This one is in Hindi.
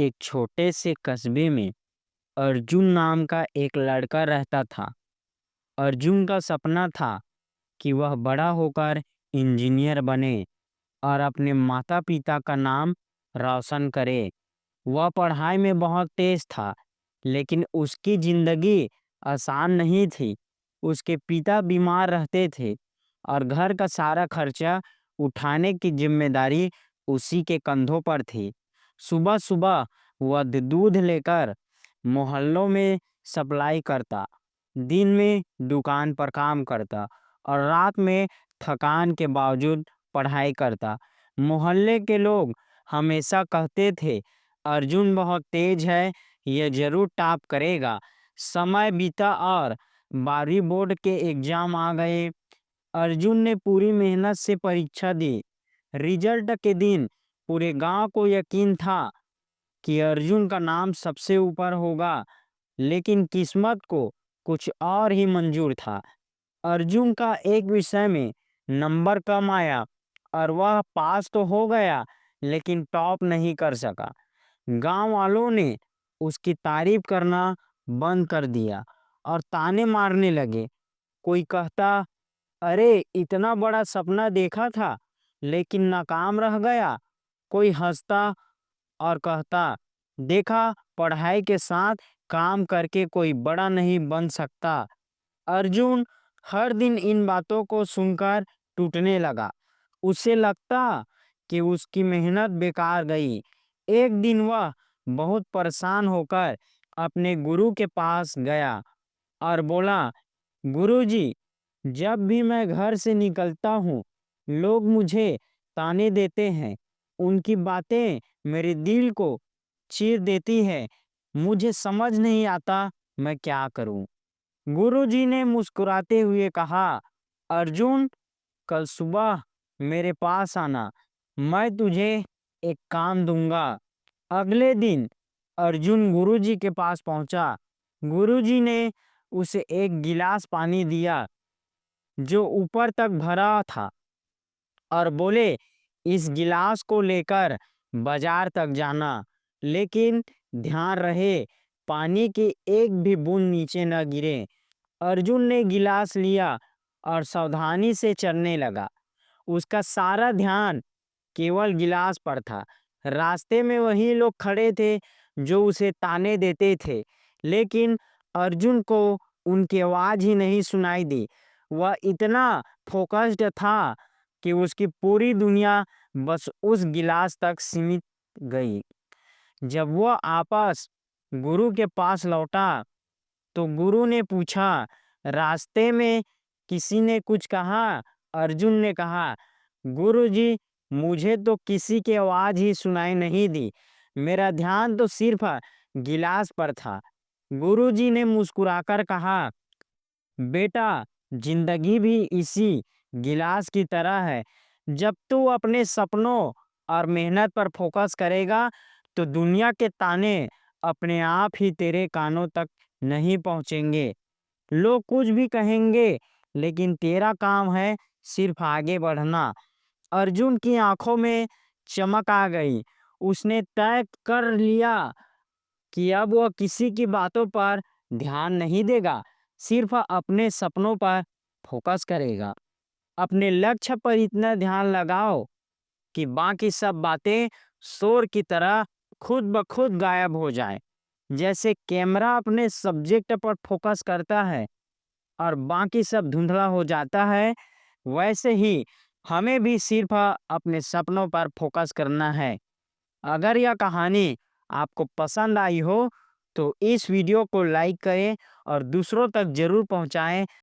एक छोटे से कस्बे में अर्जुन नाम का एक लड़का रहता था। अर्जुन का सपना था कि वह बड़ा होकर इंजीनियर बने और अपने माता-पिता का नाम रोशन करे। वह पढ़ाई में बहुत तेज था, लेकिन उसकी जिंदगी आसान नहीं थी। उसके पिता बीमार रहते थे और घर का सारा खर्चा उठाने की जिम्मेदारी उसी के कंधों पर थी। सुबह-सुबह वह दूध लेकर मोहल्लों में सप्लाई करता, दिन में दुकान पर काम करता और रात में थकान के बावजूद पढ़ाई करता। मोहल्ले के लोग हमेशा कहते थे, अर्जुन बहुत तेज है, यह जरूर टॉप करेगा। समय बीता और 12वीं बोर्ड के एग्जाम आ गए। अर्जुन ने पूरी मेहनत से परीक्षा दी। रिजल्ट के दिन पूरे गांव को यकीन था कि अर्जुन का नाम सबसे ऊपर होगा, लेकिन किस्मत को कुछ और ही मंजूर था। अर्जुन का एक विषय में नंबर कम आया और वह पास तो हो गया, लेकिन टॉप नहीं कर सका। गांव वालों ने उसकी तारीफ करना बंद कर दिया और ताने मारने लगे। कोई कहता, अरे इतना बड़ा सपना देखा था, लेकिन नाकाम रह गया। कोई हंसता और कहता, देखा, पढ़ाई के साथ काम करके कोई बड़ा नहीं बन सकता। अर्जुन हर दिन इन बातों को सुनकर टूटने लगा। उसे लगता कि उसकी मेहनत बेकार गई। एक दिन वह बहुत परेशान होकर अपने गुरु के पास गया और बोला, गुरुजी, जब भी मैं घर से निकलता हूँ, लोग मुझे ताने देते हैं। उनकी बातें मेरे दिल को चीर देती है। मुझे समझ नहीं आता मैं क्या करूं। गुरुजी ने मुस्कुराते हुए कहा, अर्जुन, कल सुबह मेरे पास आना, मैं तुझे एक काम दूंगा। अगले दिन अर्जुन गुरुजी के पास पहुंचा। गुरुजी ने उसे एक गिलास पानी दिया जो ऊपर तक भरा था और बोले, इस गिलास को लेकर बाजार तक जाना, लेकिन ध्यान रहे पानी की एक भी बूंद नीचे न गिरे। अर्जुन ने गिलास लिया और सावधानी से चलने लगा। उसका सारा ध्यान केवल गिलास पर था। रास्ते में वही लोग खड़े थे जो उसे ताने देते थे, लेकिन अर्जुन को उनकी आवाज ही नहीं सुनाई दी। वह इतना फोकस्ड था कि उसकी पूरी दुनिया बस उस गिलास तक सीमित गई। जब वह वापस गुरु के पास लौटा तो गुरु ने पूछा, रास्ते में किसी ने कुछ कहा? अर्जुन ने कहा, गुरुजी, मुझे तो किसी की आवाज ही सुनाई नहीं दी। मेरा ध्यान तो सिर्फ गिलास पर था। गुरुजी ने मुस्कुराकर कहा, बेटा, जिंदगी भी इसी गिलास की तरह है। जब तू अपने सपनों और मेहनत पर फोकस करेगा, तो दुनिया के ताने अपने आप ही तेरे कानों तक नहीं पहुंचेंगे। लोग कुछ भी कहेंगे, लेकिन तेरा काम है सिर्फ आगे बढ़ना। अर्जुन की आंखों में चमक आ गई। उसने तय कर लिया कि अब वह किसी की बातों पर ध्यान नहीं देगा, सिर्फ अपने सपनों पर फोकस करेगा। अपने लक्ष्य पर इतना ध्यान लगाओ कि बाकी सब बातें शोर की तरह खुद ब खुद गायब हो जाएं। जैसे कैमरा अपने सब्जेक्ट पर फोकस करता है और बाकी सब धुंधला हो जाता है, वैसे ही हमें भी सिर्फ अपने सपनों पर फोकस करना है। अगर यह कहानी आपको पसंद आई हो तो इस वीडियो को लाइक करें और दूसरों तक जरूर पहुंचाएं